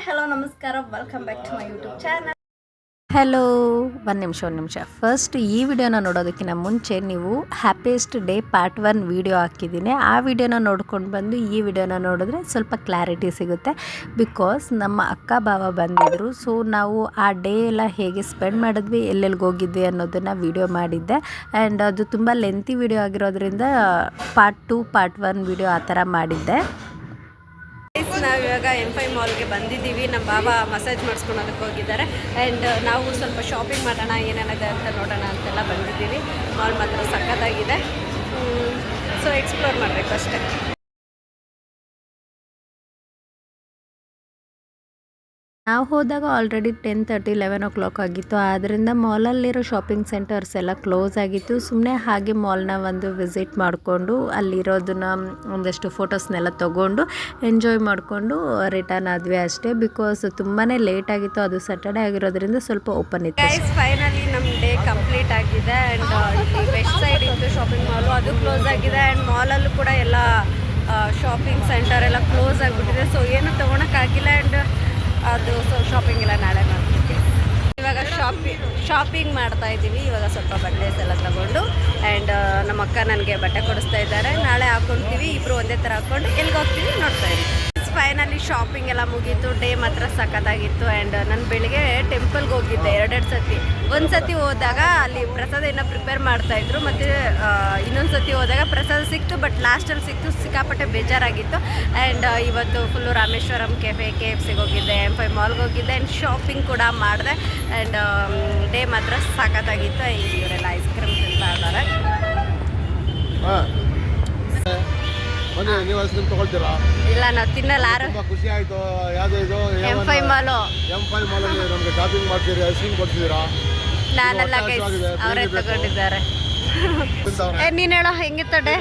Hello ನಮಸ್ಕಾರ, welcome back to my YouTube channel. Hello, ಒಂದು ನಿಮಿಷ. ಫಸ್ಟ್ ಈ ವಿಡಿಯೋನ ನೋಡೋದಕ್ಕಿಂತ ಮುಂಚೆ ನೀವು ಹ್ಯಾಪಿಯೆಸ್ಟ್ ಡೇ ಪಾರ್ಟ್ 1 ವಿಡಿಯೋ ಹಾಕಿದ್ದೀನಿ. ಆ ವಿಡಿಯೋನ ನೋಡ್ಕೊಂಡು ಬಂದು ಈ ವಿಡಿಯೋನ ನೋಡಿದ್ರೆ ಸ್ವಲ್ಪ ಕ್ಲಾರಿಟಿ ಸಿಗುತ್ತೆ. ಬಿಕಾಸ್ ನಮ್ಮ ಅಕ್ಕ ಭಾವ ಬಂದಿದ್ದರು. ಸೊ ನಾವು ಆ ಡೇ ಎಲ್ಲ ಹೇಗೆ ಸ್ಪೆಂಡ್ ಮಾಡಿದ್ವಿ, ಎಲ್ಲೆಲ್ಲಿಗೆ ಹೋಗಿದ್ವಿ ಅನ್ನೋದನ್ನು ವಿಡಿಯೋ ಮಾಡಿದ್ದೆ. ಆ್ಯಂಡ್ ಅದು ತುಂಬ ಲೆಂತಿ ವಿಡಿಯೋ ಆಗಿರೋದ್ರಿಂದ ಪಾರ್ಟ್ 2 ಪಾರ್ಟ್ 1 ವಿಡಿಯೋ ಆ ಥರ ಮಾಡಿದ್ದೆ. ನಾವಿವಾಗ M5 ಮಾಲ್ಗೆ ಬಂದಿದ್ದೀವಿ. ನಮ್ಮ ಬಾಬಾ ಮಸಾಜ್ ಮಾಡಿಸ್ಕೊಳೋದಕ್ಕೆ ಹೋಗಿದ್ದಾರೆ. ಆ್ಯಂಡ್ ನಾವು ಸ್ವಲ್ಪ ಶಾಪಿಂಗ್ ಮಾಡೋಣ, ಏನೇನಿದೆ ಅಂತ ನೋಡೋಣ ಅಂತೆಲ್ಲ ಬಂದಿದ್ದೀವಿ. ಮಾಲ್ ಮಾತ್ರ ಸಖತ್ತಾಗಿದೆ. ಸೊ ಎಕ್ಸ್ಪ್ಲೋರ್ ಮಾಡಬೇಕು ಅಷ್ಟೇ. ನಾವು ಹೋದಾಗ ಆಲ್ರೆಡಿ 10:30 11 o'clock ಆಗಿತ್ತು. ಆದ್ದರಿಂದ ಮಾಲಲ್ಲಿರೋ ಶಾಪಿಂಗ್ ಸೆಂಟರ್ಸ್ ಎಲ್ಲ ಕ್ಲೋಸ್ ಆಗಿತ್ತು. ಸುಮ್ಮನೆ ಹಾಗೆ ಮಾಲ್ನ ಒಂದು ವಿಸಿಟ್ ಮಾಡಿಕೊಂಡು ಅಲ್ಲಿರೋದನ್ನ ಒಂದಷ್ಟು ಫೋಟೋಸ್ನೆಲ್ಲ ತೊಗೊಂಡು ಎಂಜಾಯ್ ಮಾಡಿಕೊಂಡು ರಿಟರ್ನ್ ಆದ್ವಿ ಅಷ್ಟೇ. ಬಿಕಾಸ್ ತುಂಬಾ ಲೇಟ್ ಆಗಿತ್ತು, ಅದು ಸ್ಯಾಟರ್ಡೆ ಆಗಿರೋದ್ರಿಂದ ಸ್ವಲ್ಪ ಓಪನ್ ಇತ್ತು. ಫೈನಲಿ ನಮ್ಮ ಡೇ ಕಂಪ್ಲೀಟ್ ಆಗಿದೆ. ಆ್ಯಂಡ್ ಇಲ್ಲಿ ವೆಸ್ಟ್ ಸೈಡ್ ಇತ್ತು ಶಾಪಿಂಗ್ ಮಾಲು, ಅದು ಕ್ಲೋಸ್ ಆಗಿದೆ. ಆ್ಯಂಡ್ ಮಾಲಲ್ಲೂ ಕೂಡ ಎಲ್ಲ ಶಾಪಿಂಗ್ ಸೆಂಟರ್ ಎಲ್ಲ ಕ್ಲೋಸ್ ಆಗಿಬಿಟ್ಟಿದೆ. ಸೊ ಏನು ತೊಗೊಳಕ್ಕಾಗಿಲ್ಲ. ಆ್ಯಂಡ್ ಅದು ಶಾಪಿಂಗ್ ಎಲ್ಲ ನಾಳೆ ಮಾಡ್ತೀವಿ. ಇವಾಗ ಶಾಪಿಂಗ್ ಮಾಡ್ತಾ ಇದ್ದೀವಿ. ಇವಾಗ ಸ್ವಲ್ಪ ಬಟ್ಟೆಸ್ ಎಲ್ಲ ತಗೊಂಡು ಆ್ಯಂಡ್ ನಮ್ಮ ಅಕ್ಕ ನನಗೆ ಬಟ್ಟೆ ಕೊಡಿಸ್ತಾ ಇದ್ದಾರೆ. ನಾಳೆ ಹಾಕ್ಕೊಳ್ತೀವಿ, ಇಬ್ಬರು ಒಂದೇ ಥರ ಹಾಕ್ಕೊಂಡು ಎಲ್ಲಿಗೆ ಹೋಗ್ತೀವಿ ನೋಡ್ತಾ ಇದ್ದೀವಿ. ಫೈನಲಿ ಶಾಪಿಂಗ್ ಎಲ್ಲ ಮುಗೀತು. ಡೇ ಮಾತ್ರ ಸಖತ್ತಾಗಿತ್ತು. ಆ್ಯಂಡ್ ನಾನು ಬೆಳಿಗ್ಗೆ ಟೆಂಪಲ್ಗೆ ಹೋಗಿದ್ದೆ 2 ಸತಿ. ಒಂದು ಸತಿ ಹೋದಾಗ ಅಲ್ಲಿ ಪ್ರಸಾದ ಏನೋ ಪ್ರಿಪೇರ್ ಮಾಡ್ತಾಯಿದ್ರು, ಮತ್ತು ಇನ್ನೊಂದು ಸತಿ ಹೋದಾಗ ಪ್ರಸಾದ ಸಿಕ್ತು, ಬಟ್ ಲಾಸ್ಟಲ್ಲಿ ಸಿಕ್ತು. ಸಿಕ್ಕಾಪಟ್ಟೆ ಬೇಜಾರಾಗಿತ್ತು. ಆ್ಯಂಡ್ ಇವತ್ತು ಫುಲ್ಲು ರಾಮೇಶ್ವರಂ ಕೆಫೆ KFCಗೆ ಹೋಗಿದ್ದೆ, M5 ಮಾಲ್ಗೆ ಹೋಗಿದ್ದೆ. ಆ್ಯಂಡ್ ಶಾಪಿಂಗ್ ಕೂಡ ಮಾಡಿದೆ. ಆ್ಯಂಡ್ ಡೇ ಮಾತ್ರ ಸಖತ್ತಾಗಿತ್ತು. ಇವರೆಲ್ಲ ಐಸ್ ಕ್ರೀಮ್ ತಿಂತಾ ಇದ್ದಾರೆ. ಇಲ್ಲ, ನಾವು ತಿನ್ನಲ್ಲ. ಖುಷಿ ಆಯ್ತು. ಯಾವ್ದು ಇದು M5 ಮಾಲು. M5 ಮಾಲಲ್ಲಿ ನಮ್ಗೆ ಶಾಪಿಂಗ್ ಮಾಡ್ತೀರಿ, ಐಸ್ ಕ್ರೀಮ್ ಕೊಡ್ತಿದ್ದೀರಾ? ನಾನೆಲ್ಲ ಅವರೇ ತಗೊಂಡಿದ್ದಾರೆ. ನೀನು ಹೇಳೋ ಹೆಂಗಿತ್ತು ಡೇ?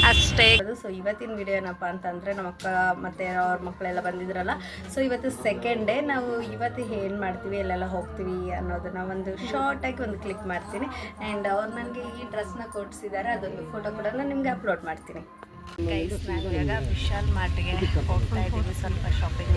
ಅಷ್ಟೇ. ಸೊ ಇವತ್ತಿನ ವಿಡಿಯೋ ಏನಪ್ಪ ಅಂತಂದರೆ, ನಮ್ಮ ಅಕ್ಕ ಮತ್ತು ಅವ್ರ ಮಕ್ಕಳೆಲ್ಲ ಬಂದಿದ್ರಲ್ಲ. ಸೊ ಇವತ್ತು ಸೆಕೆಂಡ್ ಡೇ. ನಾವು ಇವತ್ತು ಏನು ಮಾಡ್ತೀವಿ, ಎಲ್ಲೆಲ್ಲ ಹೋಗ್ತೀವಿ ಅನ್ನೋದನ್ನು ಒಂದು ಶಾರ್ಟಾಗಿ ಒಂದು ಕ್ಲಿಕ್ ಮಾಡ್ತೀನಿ. ಆ್ಯಂಡ್ ಅವ್ರು ನನಗೆ ಈ ಡ್ರೆಸ್ನ ಕೊಡಿಸಿದ್ದಾರೆ, ಅದೊಂದು ಫೋಟೋ ಕೂಡ ನಾನು ನಿಮಗೆ ಅಪ್ಲೋಡ್ ಮಾಡ್ತೀನಿ. ಇವಾಗ ವಿಶಾಲ್ ಮಾರ್ಟ್ಗೆ ಹೋಗ್ತಾ ಇದ್ದೀವಿ, ಸ್ವಲ್ಪ ಶಾಪಿಂಗ್.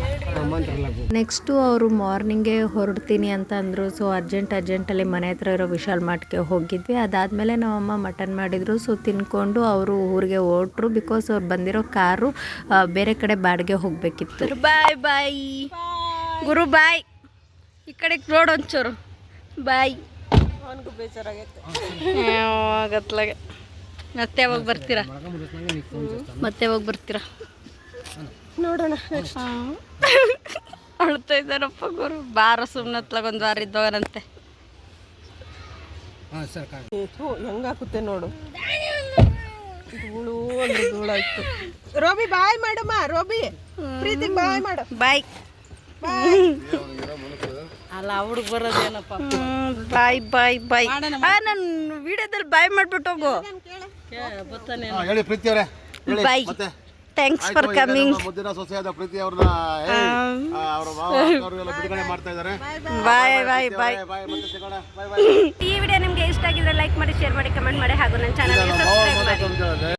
ನೆಕ್ಸ್ಟು ಅವರು ಮಾರ್ನಿಂಗೇ ಹೊರಡ್ತೀನಿ ಅಂತ ಅಂದರು. ಸೊ ಅರ್ಜೆಂಟಲ್ಲಿ ಮನೆ ಹತ್ರ ಇರೋ ವಿಶಾಲ್ ಮಾರ್ಟ್ಗೆ ಹೋಗಿದ್ವಿ. ಅದಾದಮೇಲೆ ನಮ್ಮಮ್ಮ ಮಟನ್ ಮಾಡಿದರು. ಸೊ ತಿನ್ಕೊಂಡು ಅವರು ಊರಿಗೆ ಹೊರಟ್ರು. ಬಿಕಾಸ್ ಅವ್ರು ಬಂದಿರೋ ಕಾರು ಬೇರೆ ಕಡೆ ಬಾಡಿಗೆ ಹೋಗಬೇಕಿತ್ತು. ಬಾಯ್ ಗುರು, ಬಾಯ್. ಈ ಕಡೆ ರೋಡ್ ಒಂಚೂರು ಬಾಯ್. ಅವನಿಗೂ ಬೇಜಾರಾಗೈತೆ. ಮತ್ತೆ ಯಾವಾಗ ಬರ್ತೀರಾ? ನೋಡೋಣ. ಅಳ್ತಾ ಇದ್ದಾರಪ್ಪ ಗುರು. ಬಾರ ಸುಮ್ಮನೆ ಒಂದು ವಾರ ಇದ್ದವನಂತೆ. ಹೆಂಗಾಕುತ್ತೆ ನೋಡು. ಧೂಳಾಯ್ತು. ರೋಬಿ ಬಾಯ್ ಮಾಡಮ್ಮ. ರೋಬಿ ಪ್ರೀತಿ ಬಾಯ್ ಮಾಡು. ಬಾಯ್. ಅಲ್ಲ, ಹುಡುಗ ಬರೋದೇನಪ್ಪ. ಬಾಯ್. ನಾನು ವಿಡಿಯೋದಲ್ಲಿ ಬಾಯ್ ಮಾಡ್ಬಿಟ್ಟು ಹೋಗು. ಬಾಯ್. Thanks for coming. ಮುದ್ದಿನ ಸೊಸೆಯಾದ ಪ್ರೀತಿ ಅವ್ರನ್ನ ಬಿಡುಗಡೆ ಮಾಡ್ತಾ ಇದ್ದಾರೆ. ಬಾಯ್. ಈ ವಿಡಿಯೋ ನಿಮಗೆ ಇಷ್ಟ ಆಗಿದ್ರೆ ಲೈಕ್ ಮಾಡಿ, ಶೇರ್ ಮಾಡಿ, ಕಮೆಂಟ್ ಮಾಡಿ, ಹಾಗೂ ನನ್ನ ಚಾನಲ್ಗೆ ಸಬ್ಸ್ಕ್ರೈಬ್ ಮಾಡಿ.